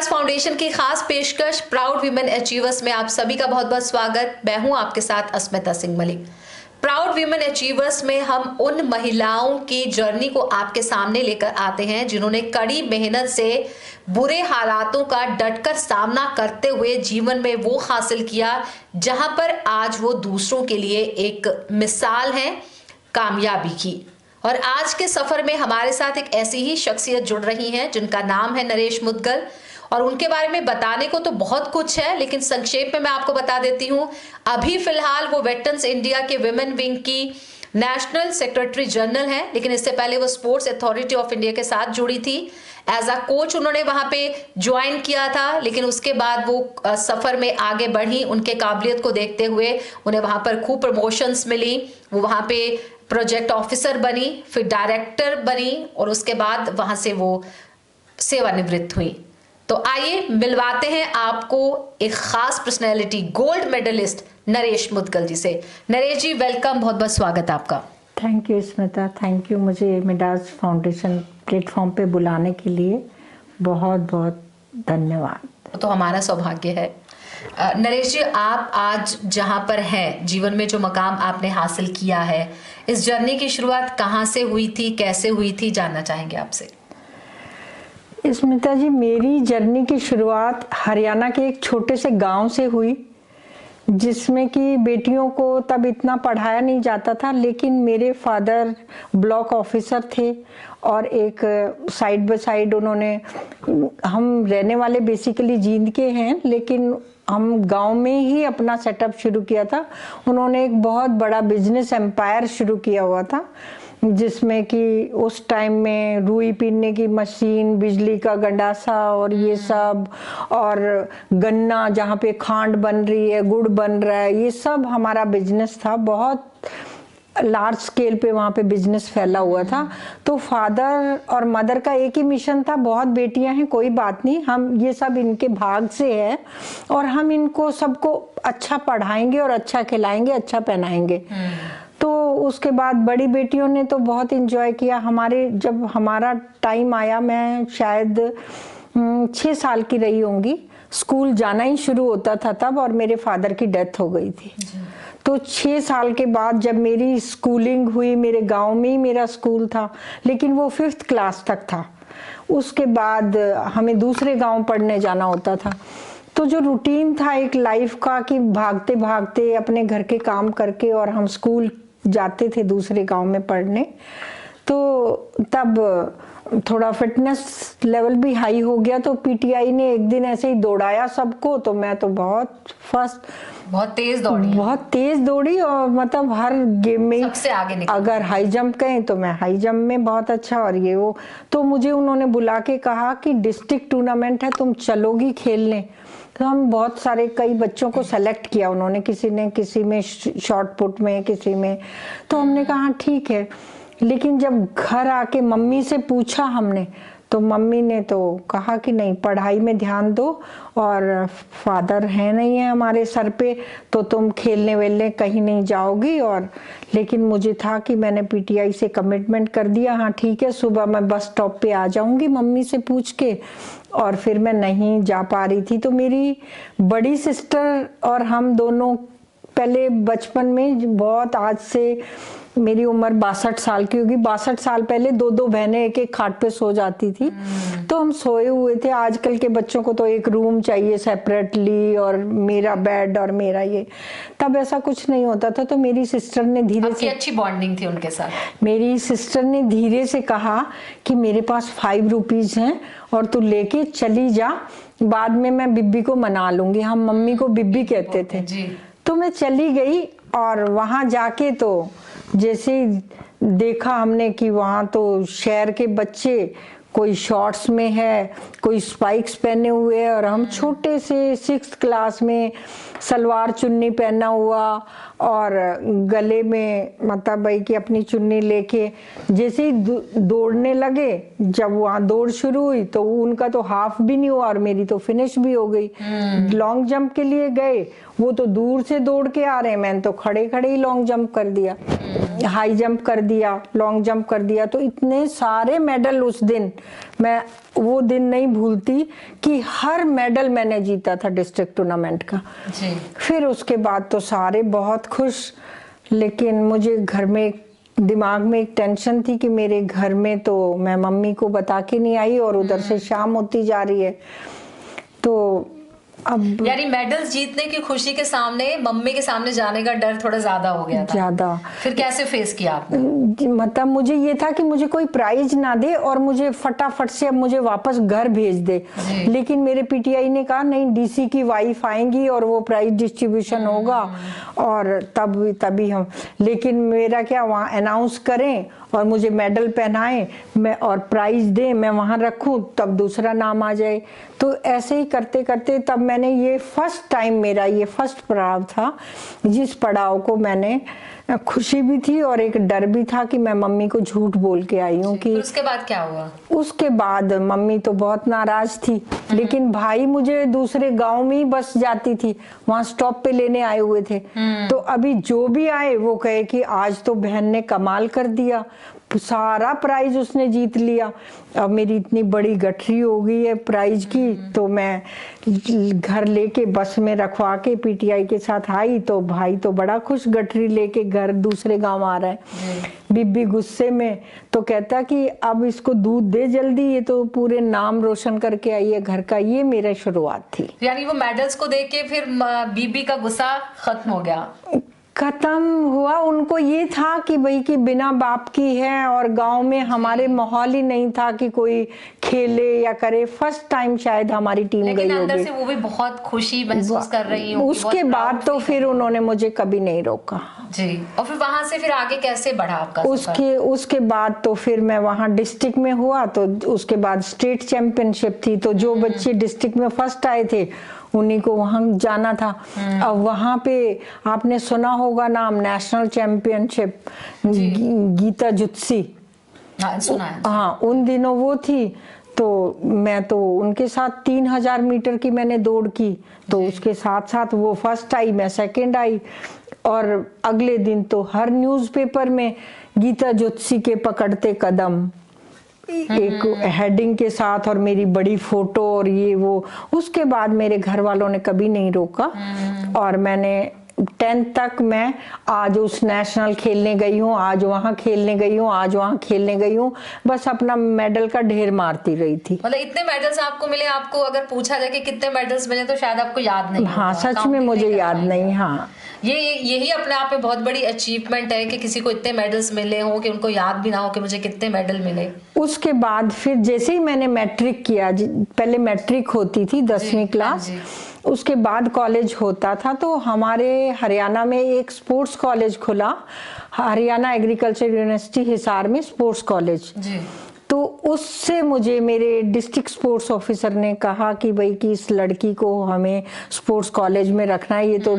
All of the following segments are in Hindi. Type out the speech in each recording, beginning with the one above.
मिडास फाउंडेशन की खास पेशकश प्राउड वीमेन अचीवर्स में आप सभी का बहुत बहुत स्वागत। मैं हूं आपके साथ Asmita Singh Malik. Proud women achievers में हम उन महिलाओं की जर्नी को आपके सामने लेकर आते हैं जिन्होंने कड़ी मेहनत से बुरे हालातों का डटकर सामना करते हुए जीवन में वो हासिल किया जहां पर आज वो दूसरों के लिए एक मिसाल है कामयाबी की। और आज के सफर में हमारे साथ एक ऐसी ही शख्सियत जुड़ रही हैं जिनका नाम है नरेश मुदगल। और उनके बारे में बताने को तो बहुत कुछ है, लेकिन संक्षेप में मैं आपको बता देती हूं। अभी फिलहाल वो वेटरन्स इंडिया के विमेन विंग की नेशनल सेक्रेटरी जनरल है, लेकिन इससे पहले वो स्पोर्ट्स अथॉरिटी ऑफ इंडिया के साथ जुड़ी थी। एज अ कोच उन्होंने वहां पे ज्वाइन किया था, लेकिन उसके बाद वो सफर में आगे बढ़ी। उनके काबिलियत को देखते हुए उन्हें वहां पर खूब प्रमोशंस मिली। वो वहां पे प्रोजेक्ट ऑफिसर बनी, फिर डायरेक्टर बनी और उसके बाद वहां से वो सेवानिवृत्त हुई। तो आइए मिलवाते हैं आपको एक खास personality, gold medalist Naresh Mudgal ji से। नरेश जी, वेलकम, बहुत बहुत स्वागत आपका। Thank you Smita, thank you मुझे मिडास फाउंडेशन प्लेटफॉर्म पे बुलाने के लिए बहुत बहुत धन्यवाद। तो हमारा सौभाग्य है। नरेश जी, आप आज जहां पर हैं, जीवन में जो मकाम आपने हासिल किया है, इस जर्नी की शुरुआत कहां से हुई थी, कैसे हुई थी, जानना चाहेंगे आपसे। स्मिता जी, मेरी जर्नी की शुरुआत हरियाणा के एक छोटे से गांव से हुई, जिसमें कि बेटियों को तब इतना पढ़ाया नहीं जाता था। लेकिन मेरे फादर ब्लॉक ऑफिसर थे और एक साइड बाय साइड उन्होंने, हम रहने वाले बेसिकली जींद के हैं, लेकिन हम गांव में ही अपना सेटअप शुरू किया था। उन्होंने एक बहुत बड़ा बिजनेस एम्पायर शुरू किया हुआ था, जिसमें कि उस टाइम में रुई पीने की मशीन, बिजली का गंडासा और ये सब, और गन्ना जहाँ पे खांड बन रही है, गुड़ बन रहा है, ये सब हमारा बिजनेस था। बहुत लार्ज स्केल पे वहाँ पे बिजनेस फैला हुआ था। तो फादर और मदर का एक ही मिशन था, बहुत बेटियां हैं कोई बात नहीं, हम ये सब इनके भाग से है और हम इनको सबको अच्छा पढ़ाएंगे और अच्छा खिलाएंगे, अच्छा पहनाएंगे। तो उसके बाद बड़ी बेटियों ने तो बहुत एंजॉय किया। जब हमारा टाइम आया, मैं शायद 6 साल की रही होंगी, स्कूल जाना ही शुरू होता था तब, और मेरे फादर की डेथ हो गई थी। तो 6 साल के बाद जब मेरी स्कूलिंग हुई, मेरे गांव में ही मेरा स्कूल था, लेकिन वो 5th क्लास तक था। उसके बाद हमें दूसरे गांव पढ़ने जाना होता था। तो जो रूटीन था एक लाइफ का, कि भागते भागते अपने घर के काम करके और हम स्कूल जाते थे दूसरे गांव में पढ़ने। तो तब थोड़ा फिटनेस लेवल भी हाई हो गया, तो पीटीआई ने एक दिन ऐसे ही दौड़ाया सबको, तो मैं तो बहुत तेज दौड़ी और मतलब हर गेम में सबसे आगे निकली। अगर हाई जंप कहें तो मैं हाई जंप में बहुत अच्छा, और ये वो। तो मुझे उन्होंने बुला के कहा कि डिस्ट्रिक्ट टूर्नामेंट है, तुम चलोगी खेलने। तो हम बहुत सारे कई बच्चों को सेलेक्ट किया उन्होंने, किसी में शॉर्ट पुट में, किसी में। तो हमने कहा ठीक है। लेकिन जब घर आके मम्मी से पूछा हमने, तो मम्मी ने तो कहा कि नहीं, पढ़ाई में ध्यान दो, और फादर है नहीं है हमारे सर पे, तो तुम खेलने वेलने कहीं नहीं जाओगी। और लेकिन मुझे था कि मैंने पीटीआई से कमिटमेंट कर दिया, हाँ ठीक है, सुबह मैं बस स्टॉप पे आ जाऊंगी मम्मी से पूछ के। और फिर मैं नहीं जा पा रही थी। तो मेरी बड़ी सिस्टर और हम दोनों पहले बचपन में बहुत, आज से मेरी उम्र 62 साल की होगी, 62 साल पहले 2-2 बहनें एक एक खाट पे सो जाती थी। तो हम सोए हुए थे। आजकल के बच्चों को तो एक रूम चाहिए सेपरेटली, और मेरा बेड और मेरा ये, तब ऐसा कुछ नहीं होता था। तो मेरी सिस्टर ने धीरे से, अच्छी बॉन्डिंग थी उनके साथ, मेरी सिस्टर ने धीरे से कहा कि मेरे पास 5 रुपीज हैं और तू लेके चली जा, बाद में मैं बिब्बी को मना लूंगी। हम मम्मी को बिब्बी कहते थे जी। तो मैं चली गई, और वहां जाके तो जैसे देखा हमने कि वहां तो शहर के बच्चे, कोई शॉर्ट्स में है, कोई स्पाइक्स पहने हुए है, और हम छोटे से 6th क्लास में सलवार चुन्नी पहना हुआ, और गले में मतलब भाई कि अपनी चुन्नी लेके जैसे ही दौड़ने लगे। जब वहां दौड़ शुरू हुई तो उनका तो हाफ भी नहीं हुआ और मेरी तो फिनिश भी हो गई। लॉन्ग जंप के लिए गए, वो तो दूर से दौड़ के आ रहे हैं, मैंने तो खड़े खड़े ही लॉन्ग जंप कर दिया। हाई जंप कर दिया, लॉन्ग जंप कर दिया। तो इतने सारे मेडल उस दिन, मैं वो दिन नहीं भूलती कि हर मेडल मैंने जीता था डिस्ट्रिक्ट टूर्नामेंट का जी। फिर उसके बाद तो सारे बहुत खुश, लेकिन मुझे घर में दिमाग में एक टेंशन थी कि मेरे घर में तो मैं मम्मी को बता के नहीं आई और उधर से शाम होती जा रही है। तो अब यानी मेडल्स जीतने की खुशी के सामने मम्मी के सामने जाने का डर थोड़ा ज्यादा हो गया था। ज्यादा। फिर कैसे फेस किया आपने? मतलब मुझे ये था कि मुझे कोई प्राइज ना दे और मुझे फटाफट से अब मुझे वापस घर भेज दे, लेकिन मेरे पीटीआई ने कहा नहीं, डीसी की वाइफ आएंगी और वो प्राइज डिस्ट्रीब्यूशन होगा और तभी हम, लेकिन मेरा क्या, वहाँ अनाउंस करें और मुझे मेडल पहनाएं मैं और प्राइज दें, मैं वहां रखूं, तब दूसरा नाम आ जाए। तो ऐसे ही करते करते तब मैंने ये फर्स्ट टाइम, मेरा ये फर्स्ट पड़ाव था जिस पड़ाव को मैंने, खुशी भी थी और एक डर भी था कि मैं मम्मी को झूठ बोल के आई हूँ कि। उसके बाद क्या हुआ? उसके बाद मम्मी तो बहुत नाराज थी, लेकिन भाई मुझे दूसरे गांव में ही बस जाती थी, वहां स्टॉप पे लेने आए हुए थे। तो अभी जो भी आए वो कहे कि आज तो बहन ने कमाल कर दिया, सारा प्राइज उसने जीत लिया। अब मेरी इतनी बड़ी गठरी हो गई है प्राइज की, तो मैं घर लेके बस में रखवा के पीटीआई के साथ आई, तो भाई तो बड़ा खुश, गठरी लेके घर दूसरे गांव आ रहा है। बीबी गुस्से में, तो कहता कि अब इसको दूध दे जल्दी, ये तो पूरे नाम रोशन करके आई है घर का। ये मेरा शुरुआत थी। यानी वो मेडल्स को देख के फिर बीबी का गुस्सा खत्म हो गया? खत्म हुआ। उनको ये था कि भाई कि बिना बाप की है और गांव में हमारे माहौल ही नहीं था कि कोई खेले या करे। फर्स्ट टाइम शायद हमारी टीम गई होगी, लेकिन अंदर से वो भी बहुत खुशी महसूस कर रही हूँ। उसके बाद तो फिर उन्होंने मुझे कभी नहीं रोका जी। और फिर वहां से फिर आगे कैसे बढ़ा आपका सफर? उसके बाद तो फिर मैं वहाँ डिस्ट्रिक्ट में हुआ, तो उसके बाद स्टेट चैंपियनशिप थी, तो जो बच्चे डिस्ट्रिक्ट में फर्स्ट आए थे उन्हीं को वहां जाना था। अब वहां पे आपने सुना होगा नाम, नेशनल चैंपियनशिप गीता जुत्सी। हाँ, सुना है। हाँ, उन दिनों वो थी, तो मैं तो उनके साथ 3000 मीटर की मैंने दौड़ की, तो उसके साथ साथ वो फर्स्ट आई, मैं सेकंड आई। और अगले दिन तो हर न्यूज़पेपर में गीता जुत्सी के पकड़ते कदम, एक हेडिंग के साथ और मेरी बड़ी फोटो और ये वो। उसके बाद मेरे घर वालों ने कभी नहीं रोका और मैंने 10th तक मैं आज उस नेशनल खेलने गई हूँ, आज वहाँ खेलने गई हूँ, आज वहाँ खेलने गई हूँ, बस अपना मेडल का ढेर मारती रही थी। मतलब इतने मेडल्स आपको मिले, आपको अगर पूछा जाए कि कितने मेडल्स मिले तो शायद आपको याद नहीं। हाँ, सच में मुझे याद नहीं। हाँ, यही अपने आप में बहुत बड़ी अचीवमेंट है कि किसी को इतने मेडल्स मिले हों कि उनको याद भी ना हो कि मुझे कितने मेडल मिले। उसके बाद फिर जैसे ही मैंने मैट्रिक किया, पहले मैट्रिक होती थी 10वीं क्लास, उसके बाद कॉलेज होता था, तो हमारे हरियाणा में एक स्पोर्ट्स कॉलेज खुला, हरियाणा एग्रीकल्चर यूनिवर्सिटी हिसार में स्पोर्ट्स कॉलेज। तो उससे मुझे मेरे डिस्ट्रिक्ट स्पोर्ट्स ऑफिसर ने कहा कि भाई कि इस लड़की को हमें स्पोर्ट्स कॉलेज में रखना है, ये तो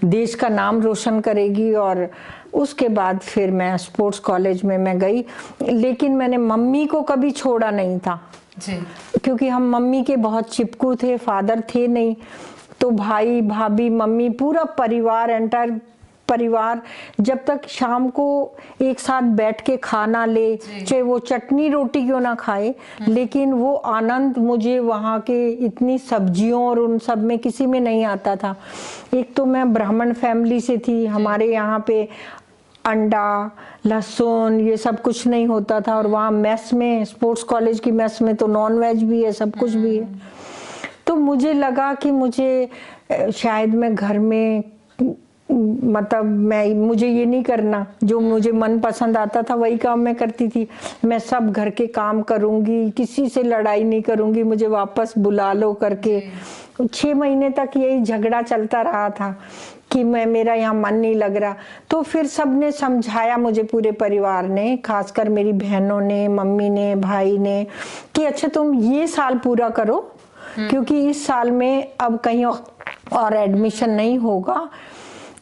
देश का नाम रोशन करेगी। और उसके बाद फिर मैं स्पोर्ट्स कॉलेज में मैं गई, लेकिन मैंने मम्मी को कभी छोड़ा नहीं था जी। क्योंकि हम मम्मी के बहुत चिपकू थे, फादर थे नहीं, तो भाई भाभी मम्मी पूरा परिवार, एंटायर परिवार जब तक शाम को एक साथ बैठ के खाना ले, चाहे वो चटनी रोटी क्यों ना खाए, लेकिन वो आनंद मुझे वहाँ के इतनी सब्जियों और उन सब में किसी में नहीं आता था। एक तो मैं ब्राह्मण फैमिली से थी, हमारे यहाँ पे अंडा लहसुन ये सब कुछ नहीं होता था, और वहाँ मेस में, स्पोर्ट्स कॉलेज की मेस में तो नॉन वेज भी है, सब कुछ भी है। तो मुझे लगा कि मुझे शायद मैं घर में, मतलब मुझे ये नहीं करना, जो मुझे मन पसंद आता था वही काम मैं करती थी। मैं सब घर के काम करूंगी, किसी से लड़ाई नहीं करूंगी, मुझे वापस बुला लो करके। 6 महीने तक यही झगड़ा चलता रहा था कि मेरा यहाँ मन नहीं लग रहा। तो फिर सबने समझाया मुझे, पूरे परिवार ने, खासकर मेरी बहनों ने, मम्मी ने, भाई ने, कि अच्छा तुम ये साल पूरा करो, क्योंकि इस साल में अब कहीं और एडमिशन नहीं होगा,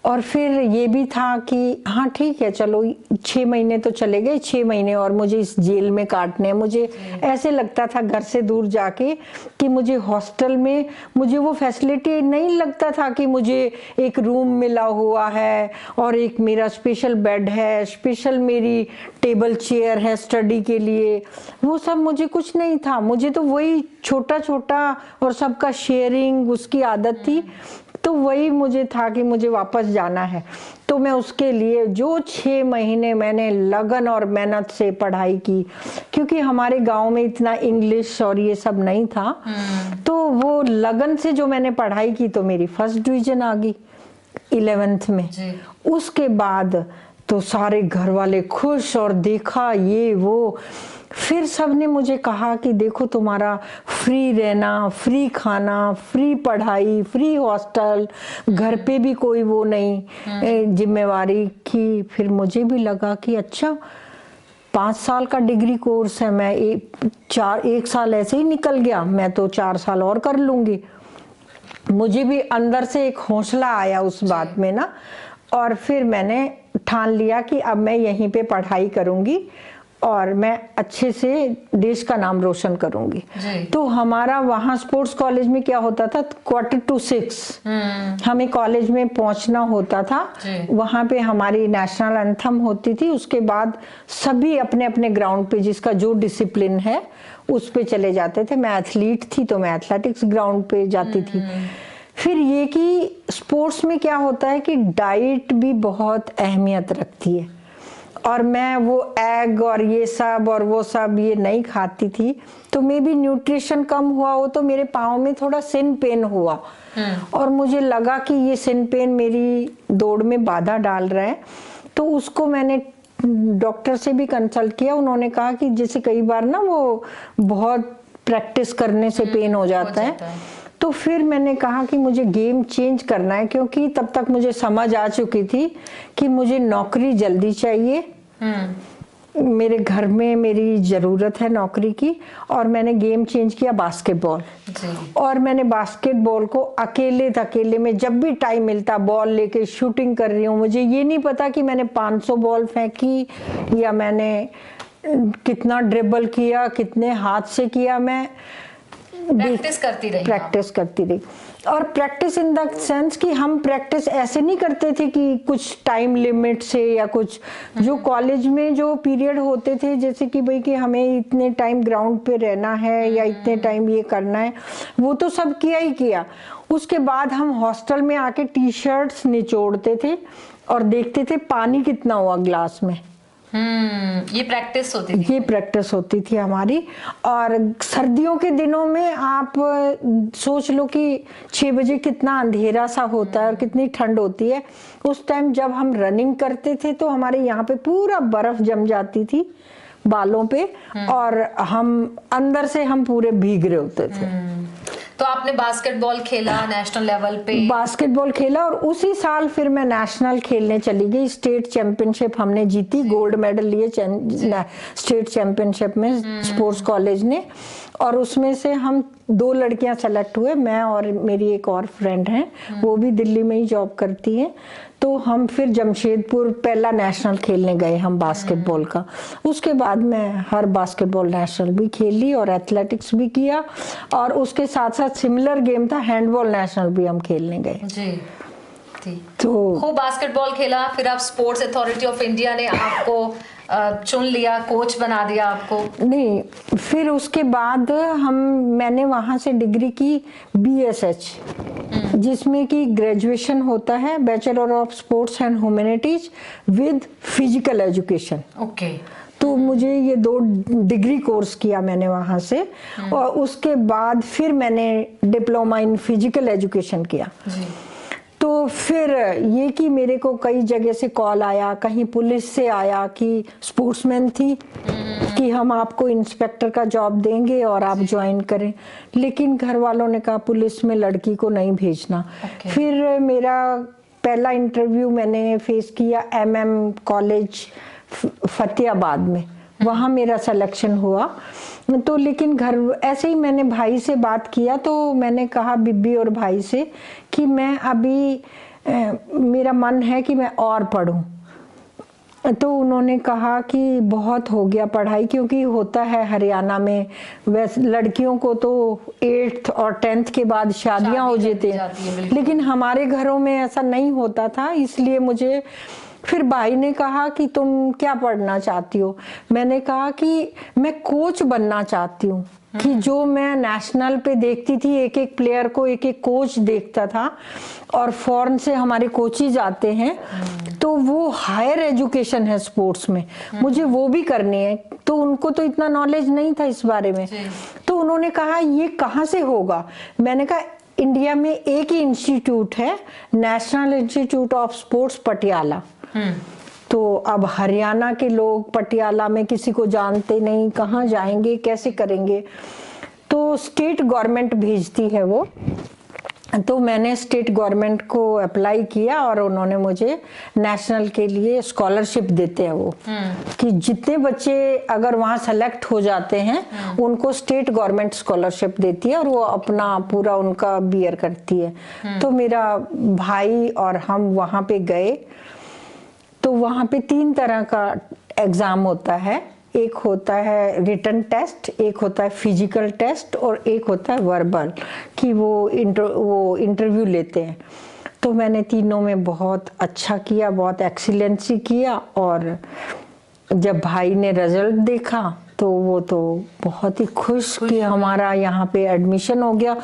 और फिर ये भी था कि हाँ ठीक है, चलो 6 महीने तो चले गए, 6 महीने और मुझे इस जेल में काटने हैं। मुझे ऐसे लगता था घर से दूर जाके कि मुझे हॉस्टल में मुझे वो फैसिलिटी नहीं लगता था कि मुझे एक रूम मिला हुआ है और एक मेरा स्पेशल बेड है, स्पेशल मेरी टेबल चेयर है स्टडी के लिए। वो सब मुझे कुछ नहीं था। मुझे तो वही छोटा छोटा और सबका शेयरिंग उसकी आदत थी। तो वही मुझे था कि मुझे वापस जाना है। तो मैं उसके लिए जो 6 महीने मैंने लगन और मेहनत से पढ़ाई की, क्योंकि हमारे गांव में इतना इंग्लिश और ये सब नहीं था। तो वो लगन से जो मैंने पढ़ाई की तो मेरी फर्स्ट डिवीजन आ गई 11th में। उसके बाद तो सारे घर वाले खुश और देखा ये वो। फिर सबने मुझे कहा कि देखो तुम्हारा फ्री रहना, फ्री खाना, फ्री पढ़ाई, फ्री हॉस्टल, घर पे भी कोई वो नहीं जिम्मेवारी की। फिर मुझे भी लगा कि अच्छा 5 साल का डिग्री कोर्स है, मैं एक साल ऐसे ही निकल गया, मैं तो 4 साल और कर लूंगी। मुझे भी अंदर से एक हौसला आया उस बात में ना। और फिर मैंने ठान लिया कि अब मैं यहीं पे पढ़ाई करूंगी और मैं अच्छे से देश का नाम रोशन करूंगी। तो हमारा वहाँ स्पोर्ट्स कॉलेज में क्या होता था, 5:45 हमें कॉलेज में पहुंचना होता था। वहाँ पे हमारी नेशनल एंथम होती थी। उसके बाद सभी अपने अपने ग्राउंड पे जिसका जो डिसिप्लिन है उस पे चले जाते थे। मैं एथलीट थी तो मैं एथलेटिक्स ग्राउंड पे जाती थी। फिर ये कि स्पोर्ट्स में क्या होता है कि डाइट भी बहुत अहमियत रखती है और मैं वो एग और ये सब और वो सब ये नहीं खाती थी। तो मे भी न्यूट्रिशन कम हुआ हो तो मेरे पाँव में थोड़ा सिन पेन हुआ और मुझे लगा कि ये सिन पेन मेरी दौड़ में बाधा डाल रहा है। तो उसको मैंने डॉक्टर से भी कंसल्ट किया। उन्होंने कहा कि जैसे कई बार ना वो बहुत प्रैक्टिस करने से पेन हो जाता है। तो फिर मैंने कहा कि मुझे गेम चेंज करना है, क्योंकि तब तक मुझे समझ आ चुकी थी कि मुझे नौकरी जल्दी चाहिए। मेरे घर में मेरी जरूरत है नौकरी की। और मैंने गेम चेंज किया बास्केटबॉल। और मैंने बास्केटबॉल को अकेले में जब भी टाइम मिलता बॉल लेके शूटिंग कर रही हूँ। मुझे ये नहीं पता कि मैंने 500 बॉल फेंकी या मैंने कितना ड्रिबल किया, कितने हाथ से किया। मैं प्रैक्टिस करती रही। और प्रैक्टिस इन द सेंस कि हम प्रैक्टिस ऐसे नहीं करते थे कि कुछ टाइम लिमिट से या कुछ जो कॉलेज में जो पीरियड होते थे, जैसे कि भाई कि हमें इतने टाइम ग्राउंड पे रहना है या इतने टाइम ये करना है, वो तो सब किया ही किया। उसके बाद हम हॉस्टल में आके टी शर्ट्स निचोड़ते थे और देखते थे पानी कितना हुआ ग्लास में। ये प्रैक्टिस होती थी हमारी। और सर्दियों के दिनों में आप सोच लो कि 6 बजे कितना अंधेरा सा होता है और कितनी ठंड होती है। उस टाइम जब हम रनिंग करते थे तो हमारे यहाँ पे पूरा बर्फ जम जाती थी बालों पे और हम अंदर से हम पूरे भीग रहे होते थे। तो आपने बास्केटबॉल खेला नेशनल लेवल पे? बास्केटबॉल खेला और उसी साल फिर मैं नेशनल खेलने चली गई। स्टेट चैंपियनशिप हमने जीती, गोल्ड मेडल लिए स्टेट चैंपियनशिप में स्पोर्ट्स कॉलेज ने। और उसमें से हम 2 लड़कियां सेलेक्ट हुए, मैं और मेरी एक और फ्रेंड है, वो भी दिल्ली में ही जॉब करती है। तो हम फिर जमशेदपुर पहला नेशनल खेलने गए हम बास्केटबॉल का। उसके बाद मैं हर बास्केटबॉल नेशनल भी खेली और एथलेटिक्स भी किया। और उसके साथ साथ सिमिलर गेम था हैंडबॉल नेशनल भी हम खेलने गए। तो खूब बास्केटबॉल खेला। फिर आप स्पोर्ट्स अथॉरिटी ऑफ इंडिया ने आपको चुन लिया, कोच बना दिया आपको? नहीं, फिर उसके बाद मैंने वहां से डिग्री की BSH, जिसमें कि ग्रेजुएशन होता है bachelor of sports and humanities with physical education. तो मुझे ये 2 डिग्री कोर्स किया मैंने वहां से। और उसके बाद फिर मैंने डिप्लोमा इन फिजिकल एजुकेशन किया। तो फिर ये कि मेरे को कई जगह से कॉल आया, कहीं पुलिस से आया कि स्पोर्ट्समैन थी कि हम आपको इंस्पेक्टर का जॉब देंगे और आप ज्वाइन करें। लेकिन घर वालों ने कहा पुलिस में लड़की को नहीं भेजना। फिर मेरा पहला इंटरव्यू मैंने फेस किया MM कॉलेज फतेहाबाद में, वहाँ मेरा सिलेक्शन हुआ। तो लेकिन घर ऐसे ही मैंने भाई से बात किया तो मैंने कहा बीबी और भाई से कि मैं अभी मेरा मन है कि मैं और पढूं। तो उन्होंने कहा कि बहुत हो गया पढ़ाई, क्योंकि होता है हरियाणा में वैसे लड़कियों को तो 8th और 10th के बाद शादियां हो जाती हैं, लेकिन हमारे घरों में ऐसा नहीं होता था। इसलिए मुझे फिर भाई ने कहा कि तुम क्या पढ़ना चाहती हो। मैंने कहा कि मैं कोच बनना चाहती हूँ, कि जो मैं नेशनल पे देखती थी, एक एक प्लेयर को एक एक कोच देखता था, और फॉरेन से हमारे कोचेज आते हैं, तो वो हायर एजुकेशन है स्पोर्ट्स में, मुझे वो भी करनी है। तो उनको तो इतना नॉलेज नहीं था इस बारे में। तो उन्होंने कहा ये कहाँ से होगा। मैंने कहा इंडिया में एक ही इंस्टीट्यूट है, national institute of sports Patiala. तो अब हरियाणा के लोग पटियाला में किसी को जानते नहीं, कहाँ जाएंगे, कैसे करेंगे। तो स्टेट गवर्नमेंट भेजती है वो। तो मैंने स्टेट गवर्नमेंट को अप्लाई किया और उन्होंने मुझे नेशनल के लिए स्कॉलरशिप देते हैं वो, कि जितने बच्चे अगर वहाँ सेलेक्ट हो जाते हैं उनको स्टेट गवर्नमेंट स्कॉलरशिप देती है और वो अपना पूरा उनका बियर करती है। तो मेरा भाई और हम वहाँ पे गए। तो वहाँ पे 3 तरह का एग्जाम होता है। एक होता है रिटन टेस्ट, एक होता है फिजिकल टेस्ट और एक होता है वर्बल, कि वो इंटरव्यू लेते हैं। तो मैंने तीनों में बहुत अच्छा किया, बहुत एक्सीलेंसी किया। और जब भाई ने रिजल्ट देखा तो वो तो बहुत ही खुश कि हमारा यहाँ पे एडमिशन हो गया,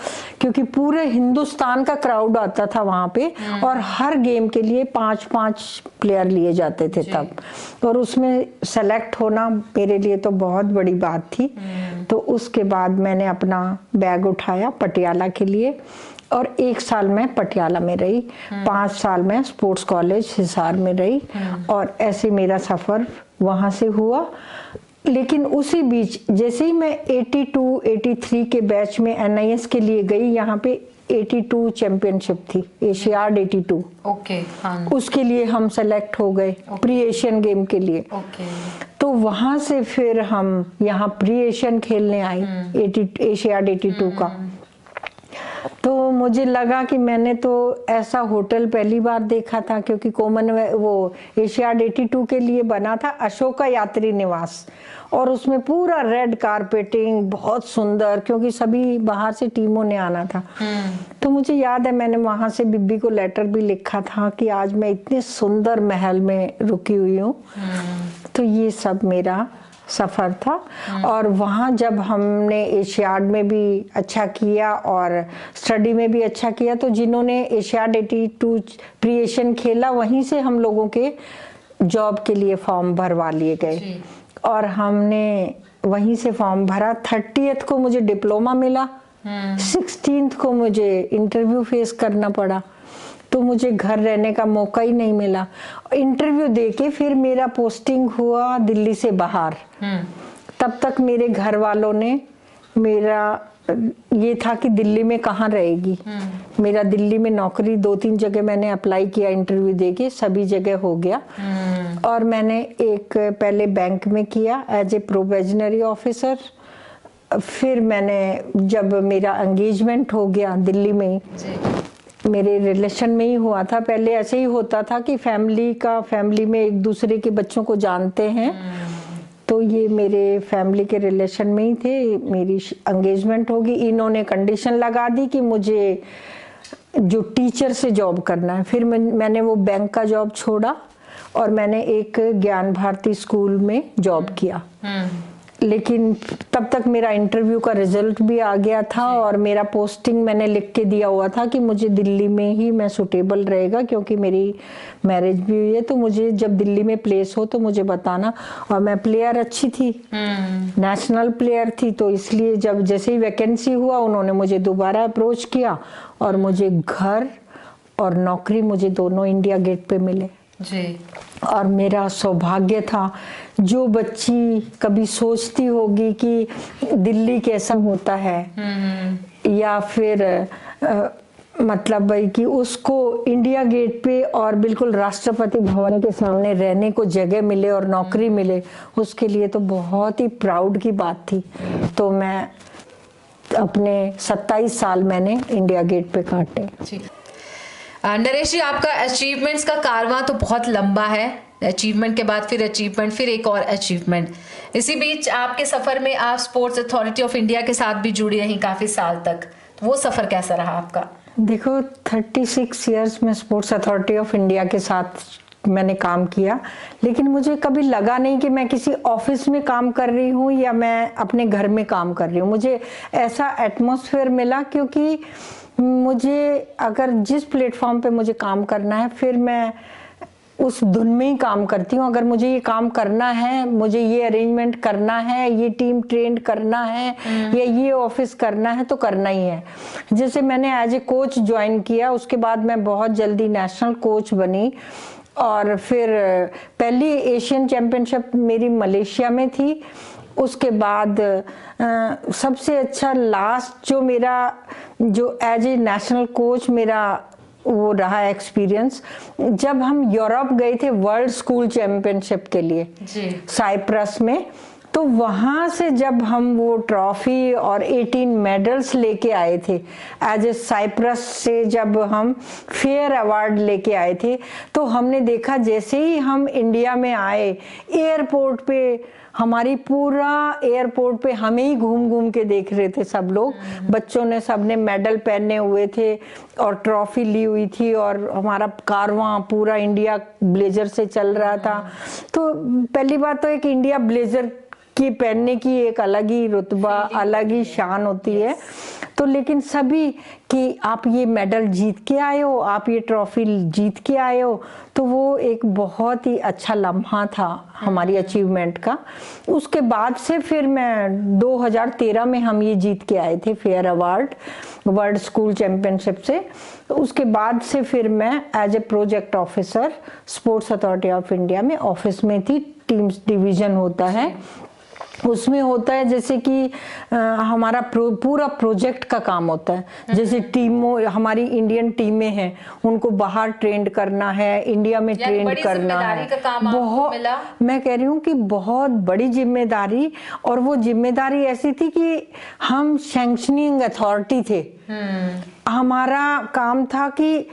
क्योंकि पूरे हिंदुस्तान का क्राउड आता था वहाँ पे, और हर गेम के लिए 5-5 प्लेयर लिए जाते थे तब। और उसमें सेलेक्ट होना मेरे लिए तो बहुत बड़ी बात थी। तो उसके बाद मैंने अपना बैग उठाया पटियाला के लिए, और 1 साल मैं पटियाला में रही, 5 साल मैं स्पोर्ट्स कॉलेज हिसार में रही, और ऐसे मेरा सफर वहाँ से हुआ। लेकिन उसी बीच जैसे ही मैं 82-83 के बैच में NIS के लिए गई, यहाँ पे 82 चैंपियनशिप थी, एशियाड 82। ओके, हाँ। उसके लिए हम सेलेक्ट हो गए, प्री एशियन गेम के लिए। तो वहां से फिर हम यहाँ प्री एशियन खेलने आई, एशियाड 82 का। तो मुझे लगा कि मैंने तो ऐसा होटल पहली बार देखा था, क्योंकि वो एशियाड 82 के लिए बना था अशोका यात्री निवास, और उसमें पूरा रेड कारपेटिंग बहुत सुंदर, क्योंकि सभी बाहर से टीमों ने आना था। तो मुझे याद है मैंने वहां से बिब्बी को लेटर भी लिखा था कि आज मैं इतने सुंदर महल में रुकी हुई हूँ। तो ये सब मेरा सफर था। और वहाँ जब हमने एशियाड में भी अच्छा किया और स्टडी में भी अच्छा किया, तो जिन्होंने एशियाड 82 प्री एशियन खेला, वहीं से हम लोगों के जॉब के लिए फॉर्म भरवा लिए गए, और हमने वहीं से फॉर्म भरा। 30th को मुझे डिप्लोमा मिला, 16th को मुझे इंटरव्यू फेस करना पड़ा, तो मुझे घर रहने का मौका ही नहीं मिला। इंटरव्यू देके फिर मेरा पोस्टिंग हुआ दिल्ली से बाहर। तब तक मेरे घर वालों ने, मेरा ये था कि दिल्ली में कहाँ रहेगी। मेरा दिल्ली में नौकरी 2-3 जगह मैंने अप्लाई किया, इंटरव्यू देके सभी जगह हो गया। और मैंने एक पहले बैंक में किया एज ए प्रोबेशनरी ऑफिसर। फिर मैंने, जब मेरा एंगेजमेंट हो गया दिल्ली में, मेरे रिलेशन में ही हुआ था। पहले ऐसे ही होता था कि फैमिली में एक दूसरे के बच्चों को जानते हैं, तो ये मेरे फैमिली के रिलेशन में ही थे। मेरी एंगेजमेंट होगी, इन्होंने कंडीशन लगा दी कि मुझे जो टीचर से जॉब करना है। फिर मैंने वो बैंक का जॉब छोड़ा और मैंने एक ज्ञान भारती स्कूल में जॉब किया। लेकिन तब तक मेरा इंटरव्यू का रिजल्ट भी आ गया था, और मेरा पोस्टिंग मैंने लिख के दिया हुआ था कि मुझे दिल्ली में ही मैं सुटेबल रहेगा, क्योंकि मेरी मैरिज भी हुई है। तो मुझे जब दिल्ली में प्लेस हो तो मुझे बताना। और मैं प्लेयर अच्छी थी, नेशनल प्लेयर थी, तो इसलिए जब जैसे ही वैकेंसी हुआ उन्होंने मुझे दोबारा अप्रोच किया, और मुझे घर और नौकरी मुझे दोनों इंडिया गेट पे मिले जी। और मेरा सौभाग्य था। जो बच्ची कभी सोचती होगी कि दिल्ली कैसा होता है, या फिर मतलब भाई कि उसको इंडिया गेट पे और बिल्कुल राष्ट्रपति भवन के सामने रहने को जगह मिले और नौकरी मिले, उसके लिए तो बहुत ही प्राउड की बात थी। तो मैं अपने 27 साल मैंने इंडिया गेट पे काटे। नरेश जी, आपका अचीवमेंट्स का कारवां तो बहुत लंबा है। अचीवमेंट के बाद फिर अचीवमेंट, फिर एक और अचीवमेंट। इसी बीच आपके सफर में आप स्पोर्ट्स अथॉरिटी ऑफ इंडिया के साथ भी जुड़ी रही काफी साल तक। तो वो सफर कैसा रहा आपका? देखो, 36 इयर्स में स्पोर्ट्स अथॉरिटी ऑफ इंडिया के साथ मैंने काम किया, लेकिन मुझे कभी लगा नहीं कि मैं किसी ऑफिस में काम कर रही हूँ या मैं अपने घर में काम कर रही हूँ। मुझे ऐसा एटमॉस्फेयर मिला, क्योंकि मुझे अगर जिस प्लेटफॉर्म पे मुझे काम करना है, फिर मैं उस धुन में ही काम करती हूँ। अगर मुझे ये काम करना है, मुझे ये अरेंजमेंट करना है, ये टीम ट्रेन करना है या ये ऑफिस करना है, तो करना ही है। जैसे मैंने एज ए कोच ज्वाइन किया, उसके बाद मैं बहुत जल्दी नेशनल कोच बनी, और फिर पहली एशियन चैंपियनशिप मेरी मलेशिया में थी। उसके बाद सबसे अच्छा लास्ट जो एज ए नेशनल कोच मेरा वो रहा एक्सपीरियंस, जब हम यूरोप गए थे वर्ल्ड स्कूल चैंपियनशिप के लिए साइप्रस में। तो वहां से जब हम वो ट्रॉफी और 18 मेडल्स लेके आए थे एज ए साइप्रस से, जब हम फेयर अवार्ड लेके आए थे, तो हमने देखा जैसे ही हम इंडिया में आए, एयरपोर्ट पे हमारी पूरा एयरपोर्ट पे हमें ही घूम घूम के देख रहे थे सब लोग। बच्चों ने सबने मेडल पहने हुए थे और ट्रॉफी ली हुई थी, और हमारा कारवां पूरा इंडिया ब्लेजर से चल रहा था। तो पहली बात तो एक इंडिया ब्लेजर की पहनने की एक अलग ही रुतबा, अलग ही शान होती है। तो लेकिन सभी कि आप ये मेडल जीत के आए हो, आप ये ट्रॉफी जीत के आए हो, तो वो एक बहुत ही अच्छा लम्हा था हमारी अचीवमेंट का। उसके बाद से फिर मैं 2013 में हम ये जीत के आए थे fair award world school championship से। तो उसके बाद से फिर मैं as a project officer sports authority of India में ऑफिस में थी। टीम्स डिवीजन होता है, उसमें होता है जैसे कि हमारा पूरा प्रोजेक्ट का काम होता है। जैसे टीमों, हमारी इंडियन टीमें हैं, उनको बाहर ट्रेन करना है, इंडिया में ट्रेन करना है। बहुत, मैं कह रही हूँ कि बहुत बड़ी जिम्मेदारी। और वो जिम्मेदारी ऐसी थी कि हम सैंक्शनिंग अथॉरिटी थे। हमारा काम था कि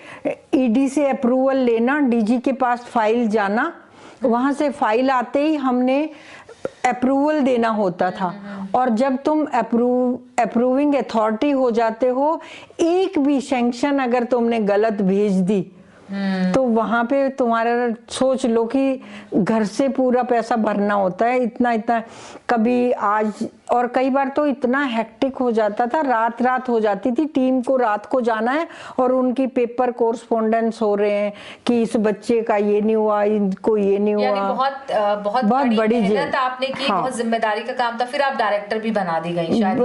ईडी से अप्रूवल लेना, डीजी के पास फाइल जाना, वहां से फाइल आते ही हमने अप्रूवल देना होता था। और जब तुम अप्रूविंग अथॉरिटी हो जाते हो, एक भी सैंक्शन अगर तुमने गलत भेज दी, तो वहां पे तुम्हारा, सोच लो कि घर से पूरा पैसा भरना होता है, इतना इतना। कभी आज, और कई बार तो इतना हेक्टिक हो जाता था, रात रात हो जाती थी, टीम को रात को जाना है और उनकी पेपर कोरस्पोंडेंस हो रहे हैं कि इस बच्चे का ये नहीं हुआ, इनको ये नहीं हुआ। बहुत बड़ी मेहनत आपने की। हाँ। बहुत जिम्मेदारी का काम था। फिर आप डायरेक्टर भी बना दी गई शायद।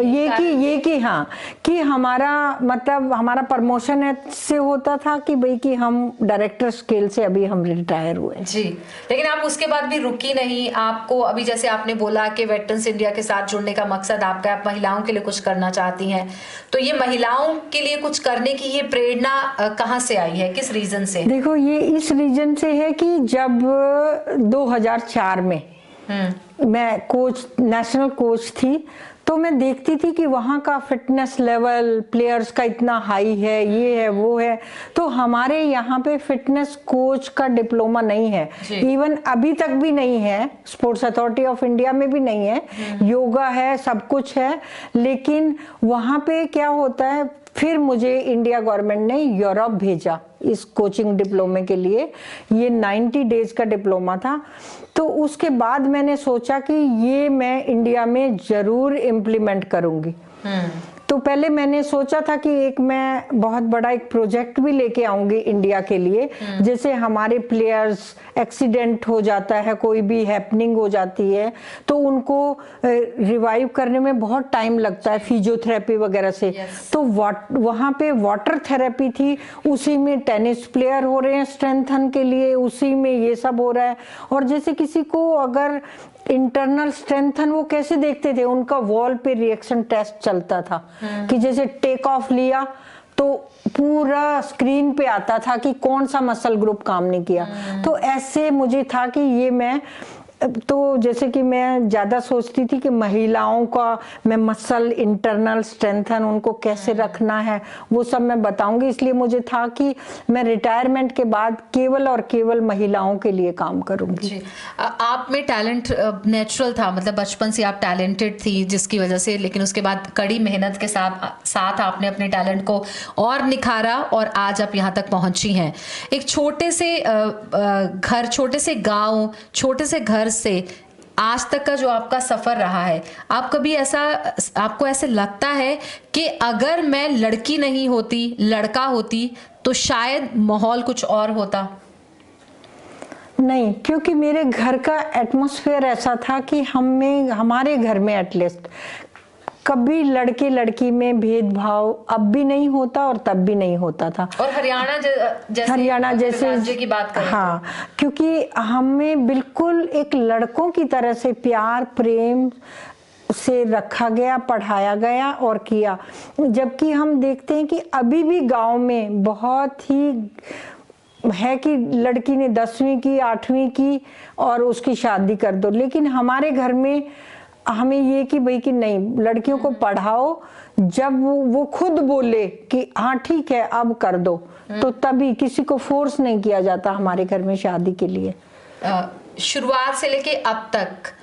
ये कि हाँ, कि हमारा मतलब हमारा प्रमोशन से होता था कि भाई कि हम डायरेक्टर स्केल से अभी हम रिटायर हुए जी। लेकिन आप उसके बाद भी रुकी नहीं। आपको अभी जैसे आपने बोला कि वेटरन्स इंडिया के साथ जुड़ने का मकसद आपका, आप महिलाओं के लिए कुछ करना चाहती हैं, तो ये महिलाओं के लिए कुछ करने की ये प्रेरणा कहाँ से आई है, किस रीजन से? देखो, ये इस रीजन से है कि जब 2004 में मैं कोच, नेशनल कोच थी, तो मैं देखती थी कि वहाँ का फिटनेस लेवल प्लेयर्स का इतना हाई है, ये है वो है। तो हमारे यहाँ पे फिटनेस कोच का डिप्लोमा नहीं है, इवन अभी तक भी नहीं है, स्पोर्ट्स अथॉरिटी ऑफ इंडिया में भी नहीं है। योगा है, सब कुछ है, लेकिन वहाँ पे क्या होता है, फिर मुझे इंडिया गवर्नमेंट ने यूरोप भेजा इस कोचिंग डिप्लोमे के लिए। ये 90 डेज का डिप्लोमा था। तो उसके बाद मैंने सोचा कि ये मैं इंडिया में जरूर इम्प्लीमेंट करूंगी। तो पहले मैंने सोचा था कि एक मैं बहुत बड़ा एक प्रोजेक्ट भी लेके आऊंगी इंडिया के लिए। जैसे हमारे प्लेयर्स एक्सीडेंट हो जाता है, कोई भी हैपनिंग हो जाती है, तो उनको रिवाइव करने में बहुत टाइम लगता है फिजियोथेरेपी वगैरह से। तो वहाँ पे वाटर थेरेपी थी, उसी में टेनिस प्लेयर हो रहे हैं स्ट्रेंथन के लिए, उसी में ये सब हो रहा है। और जैसे किसी को अगर इंटरनल स्ट्रेंथन, वो कैसे देखते थे, उनका वॉल पे रिएक्शन टेस्ट चलता था कि जैसे टेक ऑफ लिया तो पूरा स्क्रीन पे आता था कि कौन सा मसल ग्रुप काम नहीं किया। तो ऐसे मुझे था कि ये मैं तो जैसे कि मैं ज़्यादा सोचती थी कि महिलाओं का मैं मसल इंटरनल स्ट्रेंथन उनको कैसे रखना है वो सब मैं बताऊंगी, इसलिए मुझे था कि मैं रिटायरमेंट के बाद केवल और केवल महिलाओं के लिए काम करूंगी। जी, आप में टैलेंट नेचुरल था, मतलब बचपन से आप टैलेंटेड थी जिसकी वजह से, लेकिन उसके बाद कड़ी मेहनत के साथ आपने अपने टैलेंट को और निखारा और आज आप यहाँ तक पहुंची हैं। एक छोटे से घर, छोटे से गांव, छोटे से घर से आज तक का जो आपका सफर रहा है, आप कभी आपको ऐसे लगता है कि अगर मैं लड़की नहीं होती, लड़का होती, तो शायद माहौल कुछ और होता? नहीं, क्योंकि मेरे घर का एटमॉस्फेयर ऐसा था कि हमारे घर में एटलीस्ट कभी लड़के लड़की में भेदभाव अब भी नहीं होता और तब भी नहीं होता था। और हरियाणा जैसे राज्य की बात करें, हाँ, क्योंकि हमें बिल्कुल एक लड़कों की तरह से प्यार प्रेम से रखा गया, पढ़ाया गया और किया। जबकि हम देखते हैं कि अभी भी गांव में बहुत ही है कि लड़की ने 10वीं की 8वीं की और उसकी शादी कर दो, लेकिन हमारे घर में हमें ये कि भाई कि नहीं, लड़कियों को पढ़ाओ, जब वो खुद बोले कि हाँ ठीक है अब कर दो, तो तभी, किसी को फोर्स नहीं किया जाता हमारे घर में शादी के लिए। शुरुआत से लेके अब तक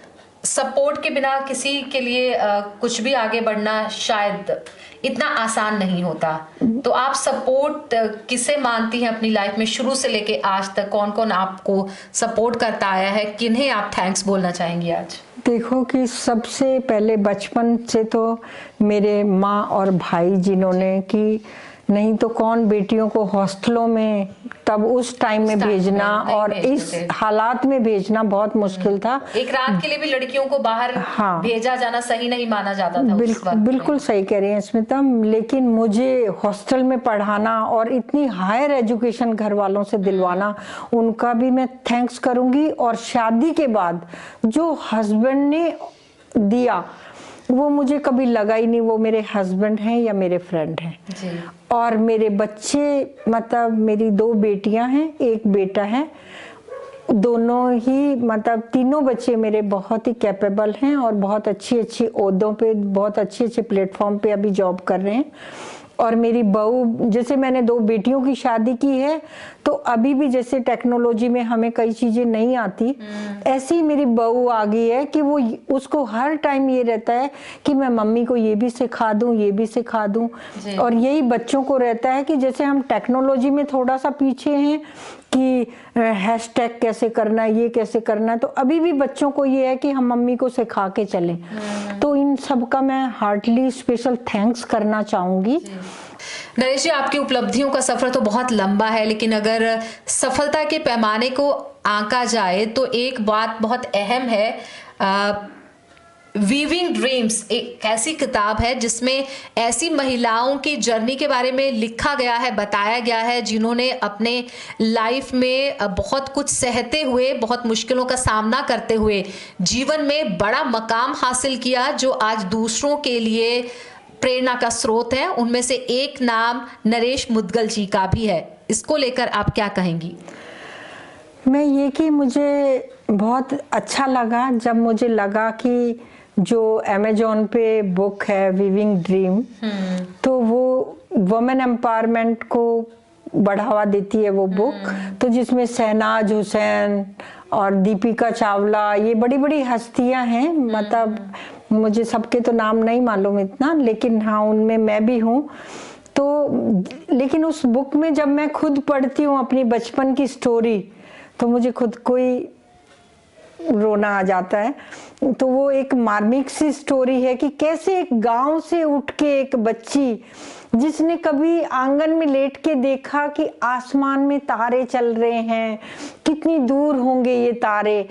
सपोर्ट के बिना किसी के लिए कुछ भी आगे बढ़ना शायद इतना आसान नहीं होता, तो आप सपोर्ट किसे मानती हैं अपनी लाइफ में? शुरू से लेके आज तक कौन कौन आपको सपोर्ट करता आया है, किन्हें आप थैंक्स बोलना चाहेंगी आज? देखो कि सबसे पहले बचपन से तो मेरे माँ और भाई, जिन्होंने कि नहीं तो कौन बेटियों को हॉस्टलों में तब उस टाइम में भेजना, और इस हालात में भेजना बहुत मुश्किल था। एक रात के लिए भी लड़कियों को बाहर भेजा जाना सही नहीं माना जाता था। बिल्कुल सही कह रही हैं स्मिता, लेकिन मुझे हॉस्टल में पढ़ाना और इतनी हायर एजुकेशन घर वालों से दिलवाना, उनका भी मैं थैंक्स करूंगी। और शादी के बाद जो हस्बैंड ने दिया वो मुझे कभी लगा ही नहीं वो मेरे हस्बैंड हैं या मेरे फ्रेंड हैं जी। और मेरे बच्चे, मतलब मेरी 2 बेटियां हैं, 1 बेटा है, दोनों ही मतलब तीनों बच्चे मेरे बहुत ही कैपेबल हैं और बहुत अच्छी अच्छी ओहदों पे, बहुत अच्छे अच्छे प्लेटफॉर्म पे अभी जॉब कर रहे हैं। और मेरी बहू, जैसे मैंने 2 बेटियों की शादी की है, तो अभी भी जैसे टेक्नोलॉजी में हमें कई चीजें नहीं आती, ऐसी ही मेरी बहू आ गई है कि वो, उसको हर टाइम ये रहता है कि मैं मम्मी को ये भी सिखा दूं, ये भी सिखा दूं। और यही बच्चों को रहता है कि जैसे हम टेक्नोलॉजी में थोड़ा सा पीछे हैं कि हैशटैग कैसे करना है, ये कैसे करना है, तो अभी भी बच्चों को ये है कि हम मम्मी को सिखा के चलें। तो इन सब का मैं हार्टली स्पेशल थैंक्स करना चाहूंगी। नरेश जी, आपकी उपलब्धियों का सफर तो बहुत लंबा है, लेकिन अगर सफलता के पैमाने को आंका जाए तो एक बात बहुत अहम है। वीविंग ड्रीम्स एक ऐसी किताब है जिसमें ऐसी महिलाओं की जर्नी के बारे में लिखा गया है, बताया गया है, जिन्होंने अपने लाइफ में बहुत कुछ सहते हुए, बहुत मुश्किलों का सामना करते हुए जीवन में बड़ा मकाम हासिल किया, जो आज दूसरों के लिए प्रेरणा का स्रोत है। उनमें से एक नाम नरेश मुदगल जी का भी है। इसको लेकर आप क्या कहेंगी? मैं ये कि मुझे बहुत अच्छा लगा जब मुझे लगा कि जो अमेज़न पे बुक है वीविंग ड्रीम, तो वो वुमेन एम्पावरमेंट को बढ़ावा देती है वो बुक, तो जिसमें शहनाज हुसैन और दीपिका चावला, ये बड़ी बड़ी हस्तियां हैं, मतलब मुझे सबके तो नाम नहीं मालूम इतना, लेकिन हाँ उनमें मैं भी हूँ। तो लेकिन उस बुक में जब मैं खुद पढ़ती हूँ अपनी बचपन की स्टोरी, तो मुझे खुद को ही रोना आ जाता है। तो वो एक मार्मिक सी स्टोरी है कि कैसे एक गांव से उठ के एक बच्ची, जिसने कभी आंगन में लेट के देखा कि आसमान में तारे चल रहे हैं, कितनी दूर होंगे ये तारे,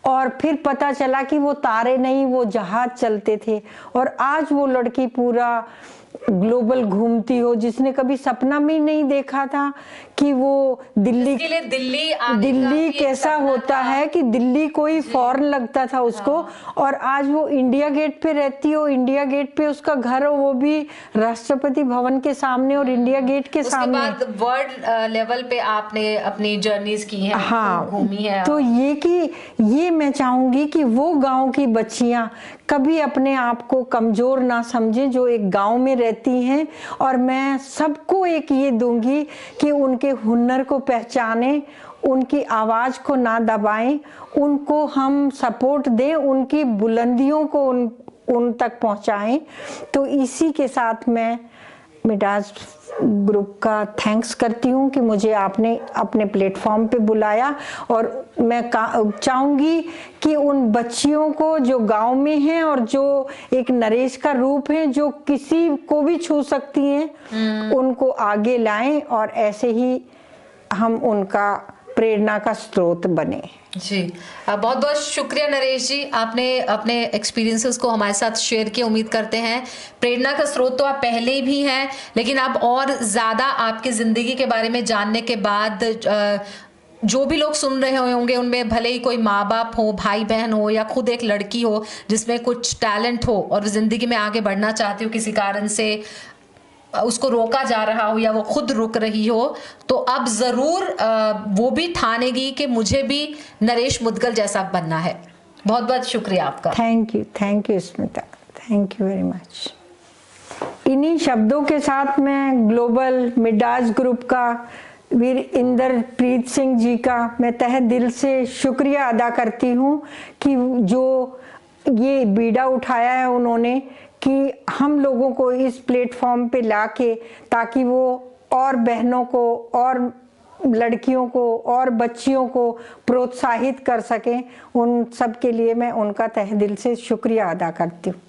और फिर पता चला कि वो तारे नहीं, वो जहाज चलते थे, और आज वो लड़की पूरा ग्लोबल घूमती हो, जिसने कभी सपना में नहीं देखा था कि वो दिल्ली के लिए दिल्ली कैसा होता है, कि दिल्ली कोई फॉरेन लगता था उसको। और आज वो इंडिया गेट पे रहती हो, इंडिया गेट पे उसका घर हो, वो भी राष्ट्रपति भवन के सामने और इंडिया गेट के सामने। उसके बाद वर्ल्ड लेवल पे आपने अपनी जर्नीज की हैं, हाँ, घूमी है। तो ये मैं चाहूंगी कि वो गांव की बच्चियां कभी अपने आप को कमजोर ना समझें जो एक गांव में रहती हैं। और मैं सबको एक ये दूंगी कि उनके हुनर को पहचानें, उनकी आवाज को ना दबाएं, उनको हम सपोर्ट दें, उनकी बुलंदियों को उन तक पहुंचाएं। तो इसी के साथ मैं मिडाज ग्रुप का थैंक्स करती हूँ कि मुझे आपने अपने प्लेटफॉर्म पे बुलाया। और मैं चाहूंगी कि उन बच्चियों को जो गांव में हैं और जो एक नरेश का रूप है, जो किसी को भी छू सकती हैं, उनको आगे लाएं और ऐसे ही हम उनका प्रेरणा का स्रोत बने। जी, बहुत बहुत शुक्रिया नरेश जी, आपने अपने एक्सपीरियंसेस को हमारे साथ शेयर किया। उम्मीद करते हैं प्रेरणा का स्रोत तो आप पहले भी हैं, लेकिन अब और ज़्यादा आपकी ज़िंदगी के बारे में जानने के बाद जो भी लोग सुन रहे होंगे, उनमें भले ही कोई माँ बाप हो, भाई बहन हो, या खुद एक लड़की हो जिसमें कुछ टैलेंट हो और ज़िंदगी में आगे बढ़ना चाहती हो, किसी कारण से उसको रोका जा रहा हो या वो खुद रुक रही हो, तो अब जरूर वो भी ठानेगी कि मुझे भी नरेश मुदगल जैसा बनना है। बहुत बहुत शुक्रिया आपका। Thank you Smita, thank you very much. इन्हीं शब्दों के साथ मैं ग्लोबल मिडाज ग्रुप का वीर इंद्रप्रीत सिंह जी का मैं तहे दिल से शुक्रिया अदा करती हूँ कि जो ये बीड़ा उठाया है उन्होंने, कि हम लोगों को इस प्लेटफॉर्म पे लाके, ताकि वो और बहनों को और लड़कियों को और बच्चियों को प्रोत्साहित कर सकें। उन सब के लिए मैं उनका तहे दिल से शुक्रिया अदा करती हूँ।